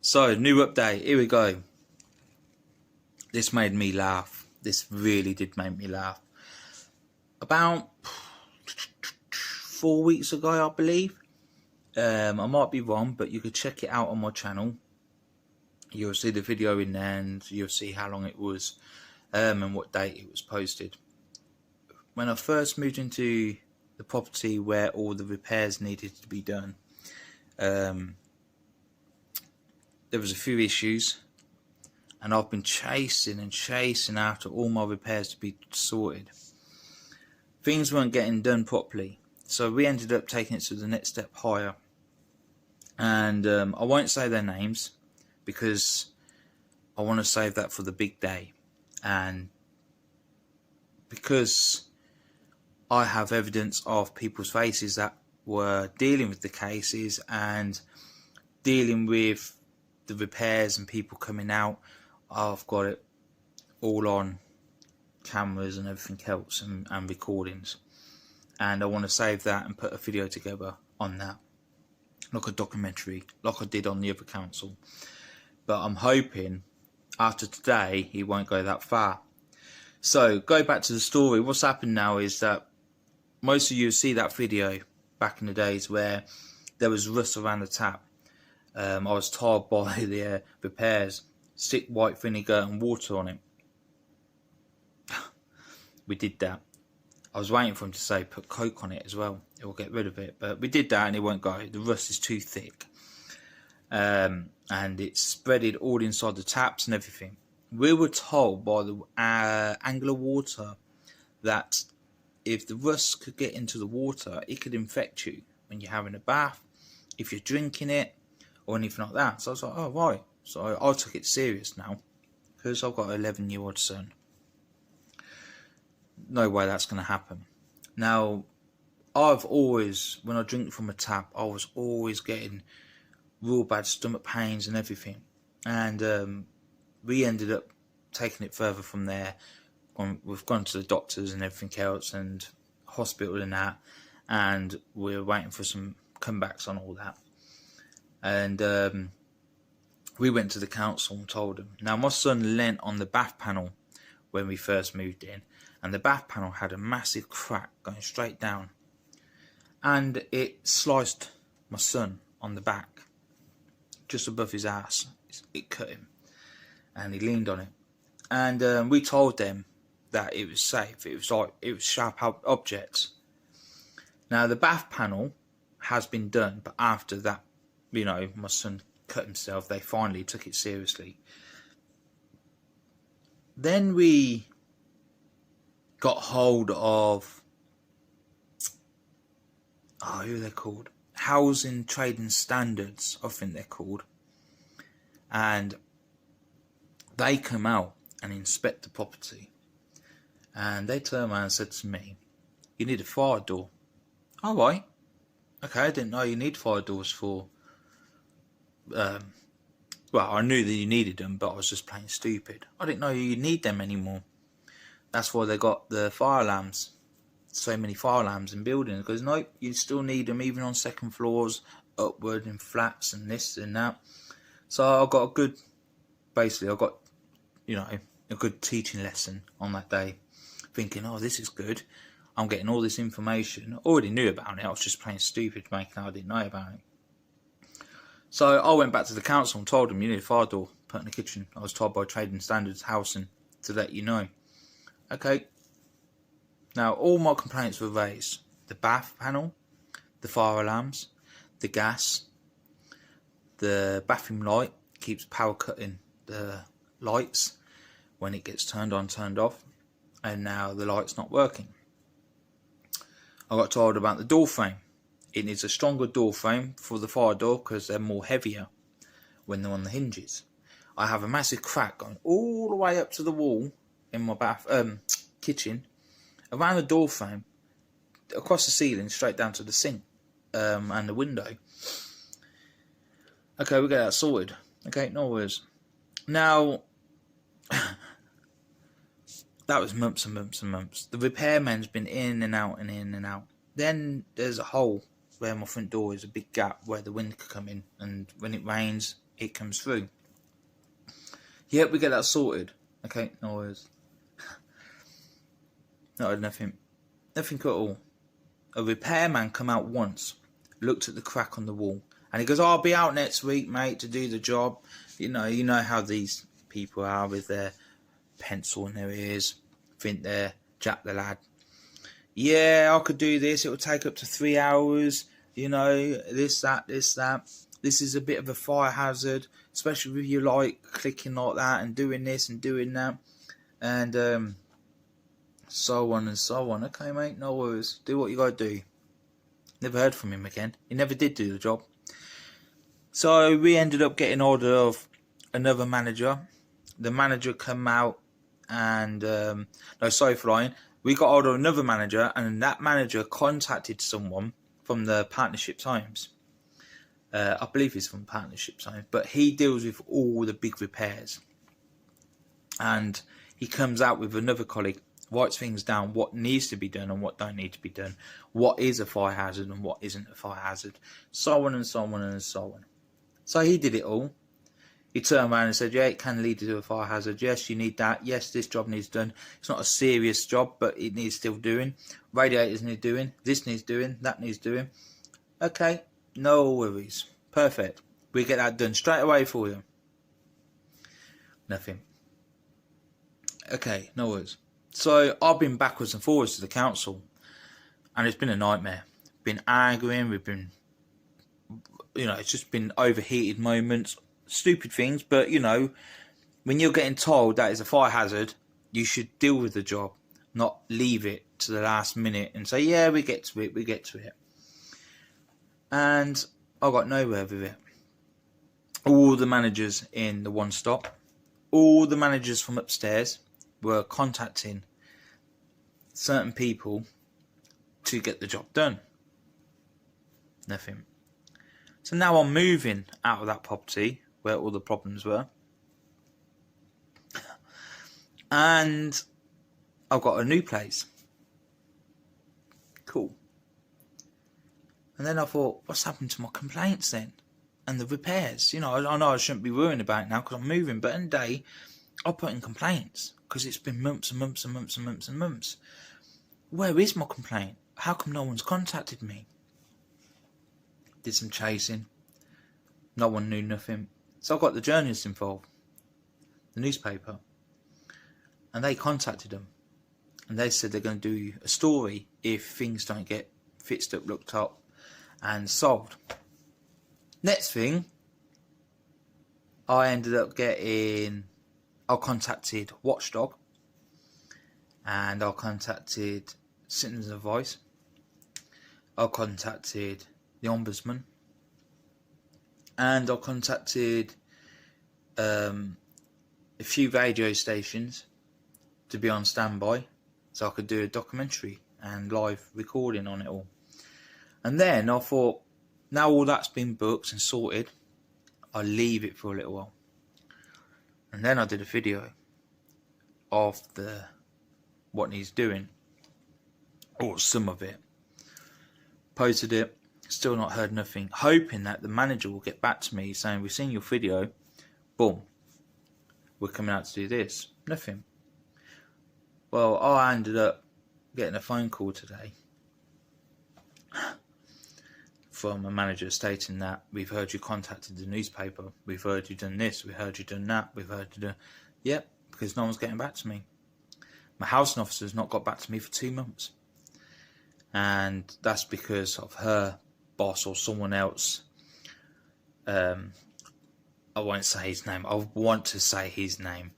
So, new update, here we go. This made me laugh. This really did make me laugh. About 4 weeks ago, I believe. I might be wrong, but you could check it out on my channel. You'll see the video in there and you'll see how long it was and what date it was posted. When I first moved into the property where all the repairs needed to be done, there was a few issues, and I've been chasing and chasing after all my repairs to be sorted. Things weren't getting done properly, so we ended up taking it to the next step higher. And I won't say their names because I want to save that for the big day, and because I have evidence of people's faces that were dealing with the cases and dealing with the repairs and people coming out. I've got it all on cameras and everything else and recordings, and I want to save that and put a video together on that, like a documentary, like I did on the other council. But I'm hoping after today it won't go that far. So go back to the story. What's happened now is that most of you see that video back in the days where there was rust around the tap. I was told by the repairs, stick white vinegar and water on it. We did that. I was waiting for him to say put Coke on it as well, it will get rid of it, but we did that and it won't go. The rust is too thick, and it's spreaded all inside the taps and everything. We were told by the Angler Water that if the rust could get into the water, it could infect you when you're having a bath, if you're drinking it, or anything like that. So I was like, oh right. So I took it serious now, because I've got an 11-year-old son. No way that's going to happen. Now, I've always, when I drink from a tap, I was always getting real bad stomach pains and everything. And we ended up taking it further from there. We've gone to the doctors and everything else, and hospital and that, and we're waiting for some comebacks on all that. And we went to the council and told them. Now, my son leant on the bath panel when we first moved in, and the bath panel had a massive crack going straight down, and it sliced my son on the back, just above his ass. It cut him, and he leaned on it. And we told them that it was safe. It was sharp objects. Now, the bath panel has been done, but after that, you know, my son cut himself, they finally took it seriously. Then we got hold of, who are they called? Housing Trading Standards, I think they're called. And they come out and inspect the property. And they turned around and said to me, you need a fire door. All right. Okay, I didn't know you need fire doors for... well, I knew that you needed them, but I was just plain stupid. I didn't know you need them anymore. That's why they got the fire alarms. So many fire alarms in buildings. Because nope, you still need them even on second floors, upward in flats and this and that. So I got a good, basically I got, you know, a good teaching lesson on that day. Thinking, oh, this is good. I'm getting all this information. I already knew about it. I was just plain stupid making out I didn't know about it. So I went back to the council and told them you need a fire door put in the kitchen. I was told by Trading Standards Housing to let you know. Okay. Now all my complaints were raised. The bath panel, the fire alarms, the gas, the bathroom light keeps power cutting the lights when it gets turned on, turned off, and now the light's not working. I got told about the door frame. It needs a stronger door frame for the fire door because they're more heavier when they're on the hinges. I have a massive crack going all the way up to the wall in my kitchen, around the door frame, across the ceiling, straight down to the sink and the window. Okay, we get that sorted. Okay, no worries. Now, that was months and months and months. The repairman's been in and out and in and out. Then there's a hole where my front door is, a big gap where the wind could come in, and when it rains it comes through. Yep, we get that sorted. Okay, no worries. Not nothing at all. A repairman come out once, looked at the crack on the wall, and he goes, "I'll be out next week, mate, to do the job." You know how these people are with their pencil in their ears, think they're Jack the Lad. Yeah, I could do this. It will take up to 3 hours. You know, this, that. This is a bit of a fire hazard, especially with you like clicking like that and doing this and doing that, and so on and so on. Okay, mate, no worries. Do what you gotta do. Never heard from him again. He never did do the job. So we ended up getting hold of another manager. The manager come out and no, sorry for lying. We got hold of another manager, and that manager contacted someone from the Partnerships Homes. I believe he's from Partnerships Homes, but he deals with all the big repairs. And he comes out with another colleague, writes things down, what needs to be done and what don't need to be done, what is a fire hazard and what isn't a fire hazard, so on and so on and so on. So he did it all. He turned around and said, yeah, it can lead to a fire hazard. Yes, you need that. Yes, this job needs done. It's not a serious job, but it needs still doing. Radiators need doing. This needs doing. That needs doing. Okay, no worries. Perfect. We get that done straight away for you. Nothing. Okay, no worries. So I've been backwards and forwards to the council, and it's been a nightmare. Been arguing. We've been, it's just been overheated moments. Stupid things, but when you're getting told that is a fire hazard, you should deal with the job, not leave it to the last minute and say, yeah, we get to it. And I got nowhere with it. All the managers in the one stop, all the managers from upstairs were contacting certain people to get the job done. Nothing. So now I'm moving out of that property where all the problems were. And I've got a new place. Cool. And then I thought, what's happened to my complaints then? And the repairs? I know I shouldn't be worrying about it now because I'm moving, but in the day, I put in complaints because it's been months and months and months and months and months. Where is my complaint? How come no one's contacted me? Did some chasing. No one knew nothing. So I got the journalists involved, the newspaper, and they contacted them. And they said they're going to do a story if things don't get fixed up, looked up, and solved. Next thing, I contacted Watchdog, and I contacted Citizens Advice. I contacted the Ombudsman. And I contacted a few radio stations to be on standby so I could do a documentary and live recording on it all. And then I thought, now all that's been booked and sorted, I'll leave it for a little while. And then I did a video of what he's doing, or some of it. Posted it. Still not heard nothing, hoping that the manager will get back to me saying, we've seen your video, boom, we're coming out to do this. Nothing. Well, I ended up getting a phone call today from a manager stating that we've heard you contacted the newspaper, we've heard you done this, we've heard you done that, we've heard you done... Yep, because no one's getting back to me. My housing officer's not got back to me for 2 months. And that's because of her boss or someone else. I won't say his name. I want to say his name,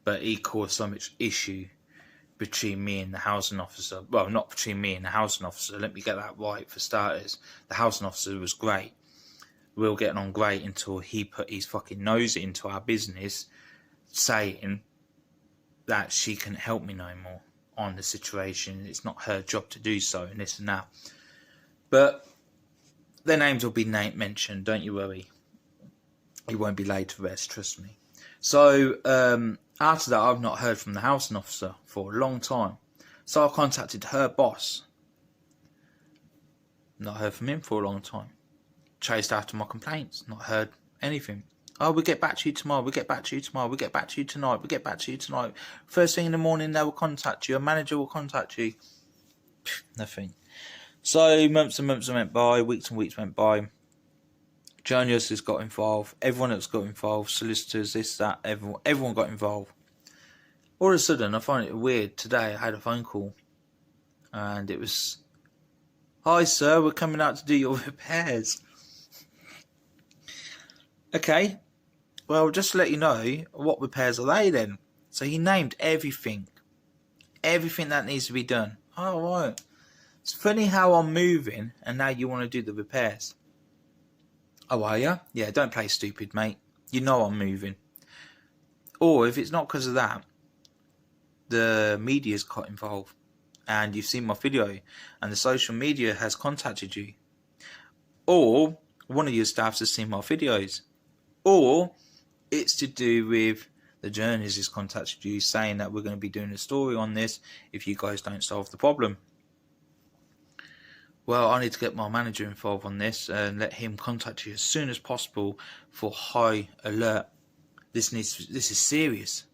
but he caused so much issue between me and the housing officer. Well, not between me and the housing officer. Let me get that right for starters. The housing officer was great. We were getting on great until he put his fucking nose into our business, saying that she couldn't help me no more on the situation. It's not her job to do so, and this and that. But their names will be mentioned, don't you worry. It won't be laid to rest, trust me. So after that, I've not heard from the housing officer for a long time. So I contacted her boss. Not heard from him for a long time. Chased after my complaints, not heard anything. Oh, we'll get back to you tomorrow. We'll get back to you tomorrow. We'll get back to you tonight. We'll get back to you tonight. First thing in the morning, they will contact you. A manager will contact you. Nothing. So months and months went by. Weeks and weeks went by. Journalists got involved. Everyone else got involved. Solicitors, this, that. Everyone got involved. All of a sudden, I find it weird. Today, I had a phone call. And it was, "Hi, sir. We're coming out to do your repairs." Okay. Well, just to let you know, what repairs are they then? So he named everything. Everything that needs to be done. Oh, right. It's funny how I'm moving and now you want to do the repairs. Oh, are you? Yeah, don't play stupid, mate. You know I'm moving. Or if it's not because of that, the media's got involved. And you've seen my video. And the social media has contacted you. Or one of your staffs has seen my videos. Or it's to do with the journalist has contacted you saying that we're going to be doing a story on this if you guys don't solve the problem. Well, I need to get my manager involved on this and let him contact you as soon as possible for high alert. This is serious.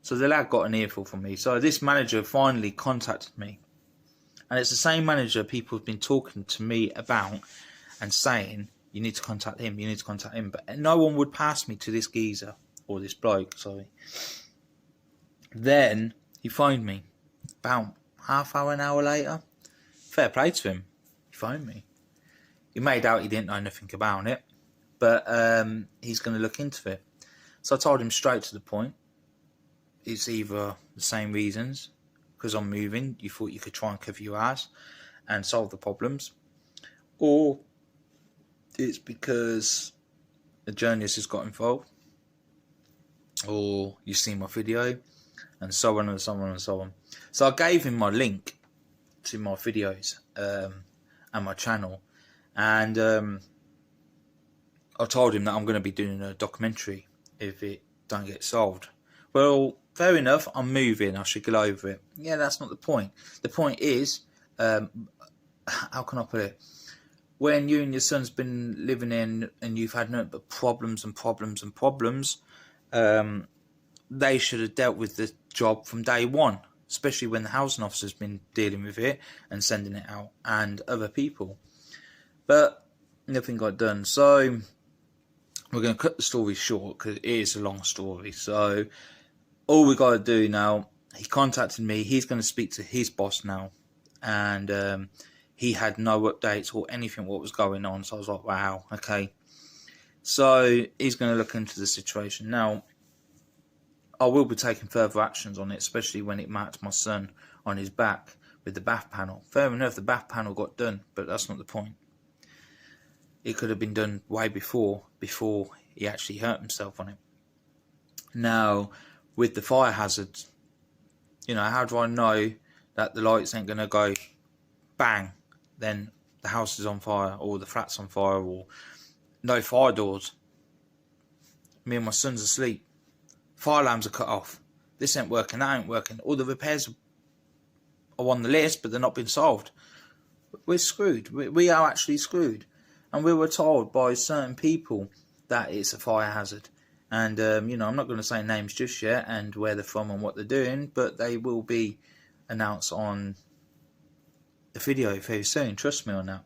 So the lad got an earful from me. So this manager finally contacted me. And it's the same manager people have been talking to me about and saying, "You need to contact him, you need to contact him." But no one would pass me to this geezer, or this bloke, sorry. Then he phoned me about half hour, an hour later. Fair play to him. He phoned me. He made out he didn't know nothing about it, but he's going to look into it. So I told him straight to the point. It's either the same reasons, because I'm moving, you thought you could try and cover your ass and solve the problems, or it's because a journalist has got involved, or you've seen my video, and so on and so on and so on. So I gave him my link to my videos and my channel, and I told him that I'm going to be doing a documentary if it don't get solved. Well, fair enough, I'm moving, I should get over it. Yeah, that's not the point. The point is, how can I put it? When you and your son's been living in and you've had nothing but problems and problems and problems, they should have dealt with the job from day one, especially when the housing officer's been dealing with it and sending it out, and other people. But nothing got done. So we're going to cut the story short because it is a long story. So all we got to do now, he contacted me. He's going to speak to his boss now. And he had no updates or anything what was going on. So I was like, wow, okay. So he's going to look into the situation. Now, I will be taking further actions on it, especially when it marked my son on his back with the bath panel. Fair enough, the bath panel got done, but that's not the point. It could have been done way before he actually hurt himself on it. Now, with the fire hazard, you know, how do I know that the lights ain't going to go bang, then the house is on fire, or the flat's on fire, or no fire doors. Me and my son's asleep. Fire alarms are cut off. This ain't working, that ain't working. All the repairs are on the list, but they're not being solved. We're screwed. We are actually screwed. And we were told by certain people that it's a fire hazard. And, you know, I'm not going to say names just yet and where they're from and what they're doing, but they will be announced on the video very soon. Trust me on that.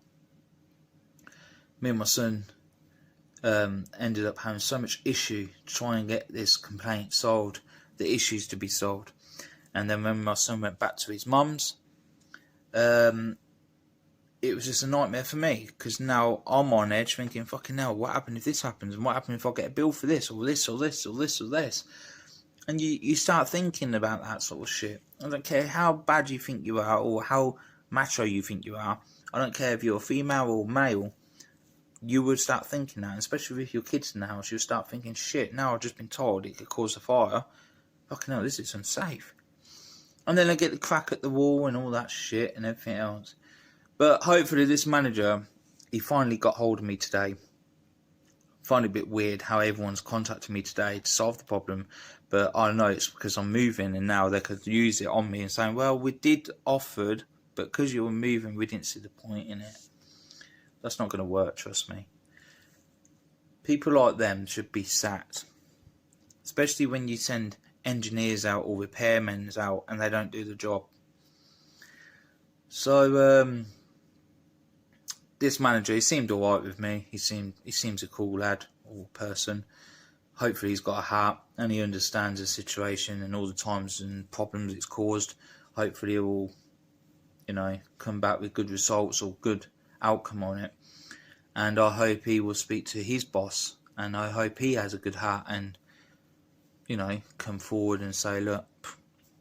Me and my son ended up having so much issue to try and get this complaint solved, the issues to be solved. And then when my son went back to his mum's, it was just a nightmare for me, because now I'm on edge thinking, fucking hell, what happened if this happens? And what happened if I get a bill for this, or this, or this, or this, or this? And you start thinking about that sort of shit. I don't care how bad you think you are, or how macho you think you are. I don't care if you're female or male. You would start thinking that, and especially with your kids in the house, you'll start thinking, shit, now I've just been told it could cause a fire. Fucking hell, this is unsafe. And then I get the crack at the wall and all that shit and everything else. But hopefully this manager, he finally got hold of me today. I find it a bit weird how everyone's contacted me today to solve the problem. But I know it's because I'm moving, and now they could use it on me and saying, well, we did offered, but because you were moving, we didn't see the point in it. That's not going to work, trust me. People like them should be sacked, especially when you send engineers out or repairmen out and they don't do the job. So this manager, he seemed alright with me. He seems a cool lad or person. Hopefully he's got a heart and he understands the situation and all the times and problems it's caused. Hopefully he will, come back with good results or good outcome on it. And I hope he will speak to his boss, and I hope he has a good heart and, come forward and say, look,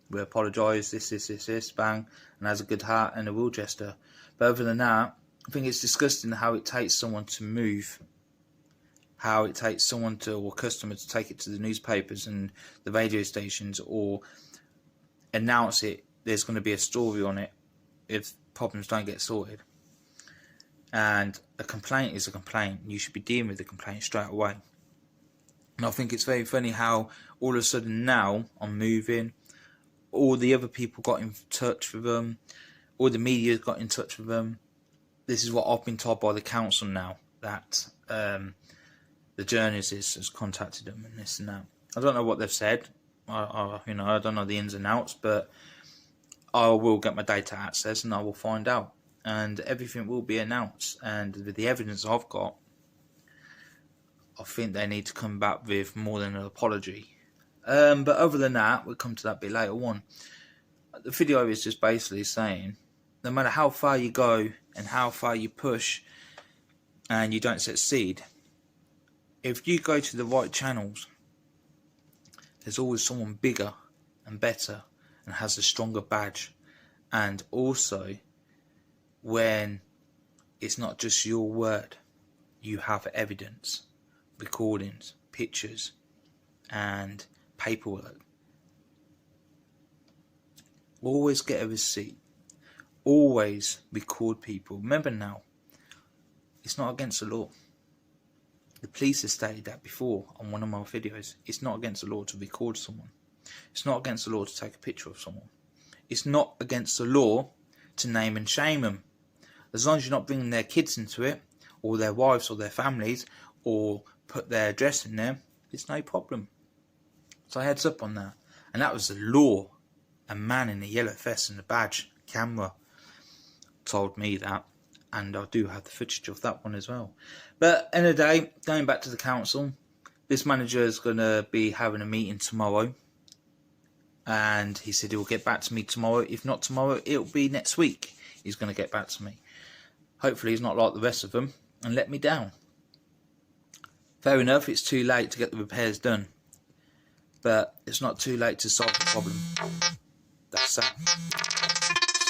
we apologise, this, bang, and has a good heart and a will gesture. But other than that, I think it's disgusting how it takes someone to move, how it takes someone or a customer to take it to the newspapers and the radio stations or announce it. There's going to be a story on it if problems don't get sorted. And a complaint is a complaint. You should be dealing with the complaint straight away. And I think it's very funny how all of a sudden now I'm moving. All the other people got in touch with them. All the media got in touch with them. This is what I've been told by the council now, that the journalist has contacted them and this and that. I don't know what they've said. I don't know the ins and outs, but I will get my data access and I will find out. And everything will be announced. And with the evidence I've got, I think they need to come back with more than an apology. But other than that, we'll come to that bit later on. The video is just basically saying, no matter how far you go and how far you push and you don't succeed, if you go to the right channels, there's always someone bigger and better and has a stronger badge. And also, when it's not just your word, you have evidence, recordings, pictures and paperwork. Always get a receipt. Always record people. Remember now, it's not against the law. The police have stated that before on one of my videos. It's not against the law to record someone. It's not against the law to take a picture of someone. It's not against the law to name and shame them. As long as you're not bringing their kids into it, or their wives or their families, or put their address in there, it's no problem. So heads up on that. And that was the law. A man in a yellow vest and a badge, camera, told me that. And I do have the footage of that one as well. But end of the day, going back to the council, this manager is going to be having a meeting tomorrow. And he said he'll get back to me tomorrow. If not tomorrow, it'll be next week. He's going to get back to me. Hopefully he's not like the rest of them and let me down. Fair enough, it's too late to get the repairs done. But it's not too late to solve the problem. That's that.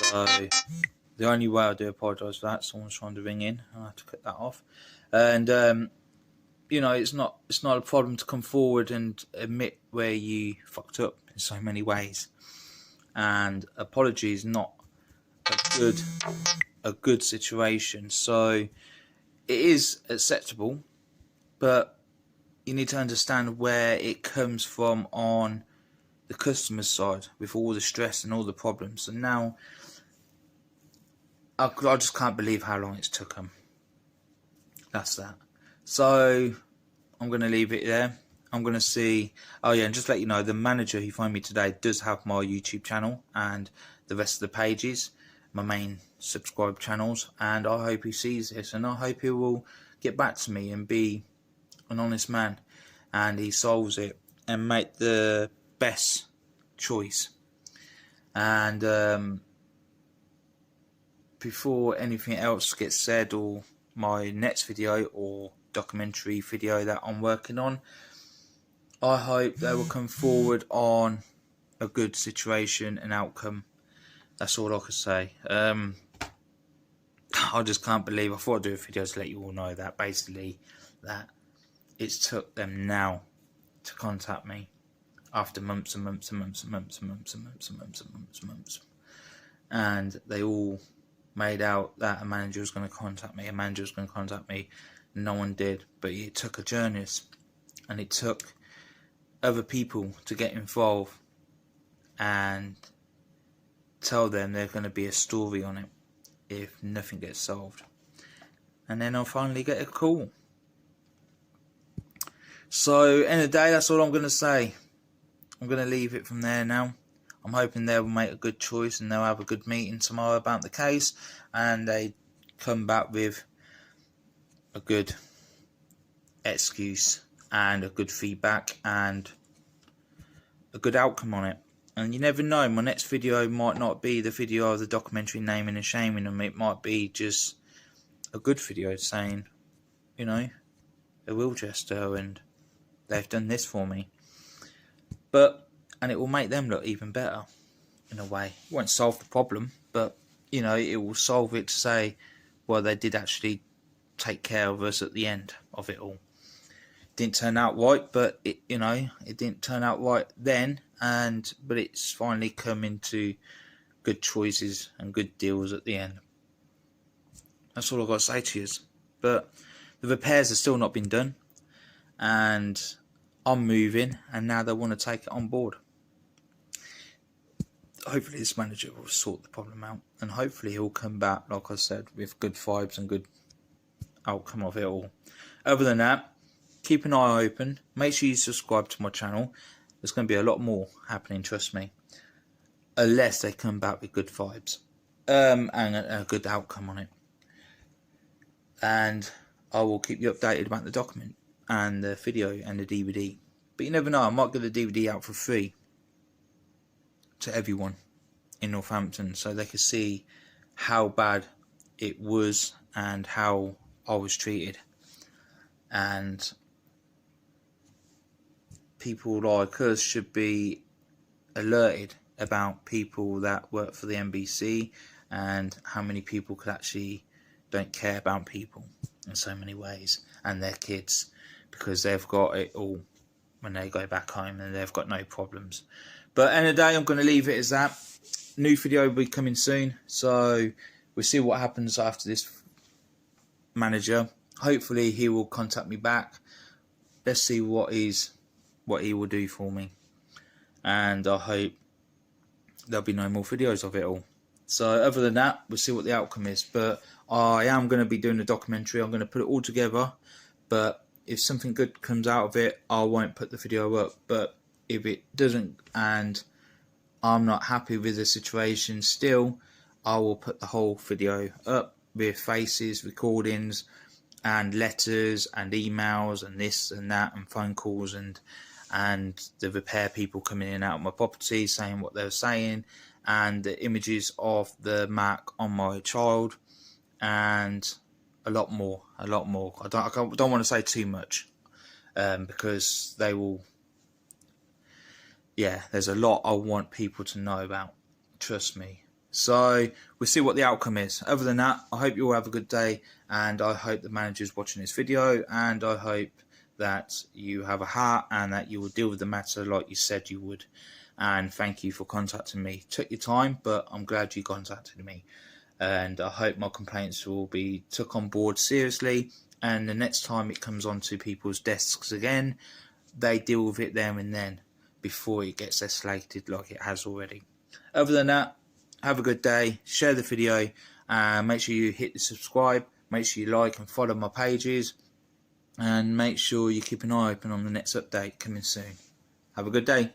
So the only way I do apologise for that, someone's trying to ring in. I have to cut that off. And it's not a problem to come forward and admit where you fucked up in so many ways. And apology is not a good situation. So it is acceptable, but you need to understand where it comes from on the customer's side with all the stress and all the problems. And now I just can't believe how long it's took them. That's that. So I'm going to leave it there. I'm going to see. Oh yeah, and just let you know, the manager who phoned me today does have my YouTube channel and the rest of the pages, my main subscribe channels, and I hope he sees this, and I hope he will get back to me and be an honest man, and he solves it and make the best choice. And before anything else gets said, or my next video or documentary video that I'm working on, I hope they will come forward on a good situation and outcome. That's all I could say. I just can't believe, I thought I'd do a video to let you all know that basically that it's took them now to contact me after months and months and months and months and months and months and months and months and months. And they all made out that a manager was going to contact me, No one did, but it took a journalist and it took other people to get involved and tell them there's going to be a story on it if nothing gets solved. And then I'll finally get a call. So end of the day, that's all I'm going to say. I'm going to leave it from there now. I'm hoping they'll make a good choice and they'll have a good meeting tomorrow about the case, and they come back with a good excuse and a good feedback and a good outcome on it. And you never know, my next video might not be the video of the documentary naming and shaming them. It might be just a good video saying, you know, a will gesture and they've done this for me. And it will make them look even better in a way. It won't solve the problem, but you know, it will solve it to say, well, they did actually take care of us at the end of it all. Didn't turn out right, but it didn't turn out right then, but it's finally come into good choices and good deals at the end. That's all I've got to say to you. But the repairs have still not been done, and I'm moving, and now they want to take it on board. Hopefully this manager will sort the problem out, and hopefully he'll come back, like I said, with good vibes and good outcome of it all. Other than that, keep an eye open. Make sure you subscribe to my channel. There's going to be a lot more happening, trust me. Unless they come back with good vibes. And a good outcome on it. And I will keep you updated about the document and the video and the DVD. But you never know, I might get the DVD out for free to everyone in Northampton, so they could see how bad it was and how I was treated. And people like us should be alerted about people that work for the NBC and how many people could actually don't care about people in so many ways, and their kids, because they've got it all when they go back home and they've got no problems. But end of the day, I'm going to leave it as that. New video will be coming soon, so we'll see what happens after this manager. Hopefully he will contact me back. Let's see what he will do for me, and I hope there'll be no more videos of it all. So other than that, we'll see what the outcome is. But I am going to be doing a documentary. I'm going to put it all together, but if something good comes out of it, I won't put the video up. But if it doesn't, and I'm not happy with the situation still, I will put the whole video up with faces, recordings, and letters and emails and this and that and phone calls and the repair people coming in and out of my property saying what they were saying, and the images of the mark on my child, and a lot more. I don't want to say too much, because they will. Yeah, there's a lot I want people to know about. Trust me. So we'll see what the outcome is. Other than that, I hope you all have a good day, and I hope the manager's watching this video, and I hope that you have a heart and that you will deal with the matter like you said you would. And thank you for contacting me. Took your time, but I'm glad you contacted me, and I hope my complaints will be took on board seriously, and the next time it comes onto people's desks again, they deal with it there and then before it gets escalated like it has already. Other than that, have a good day, share the video, and make sure you hit the subscribe, make sure you like and follow my pages, and make sure you keep an eye open on the next update coming soon. Have a good day.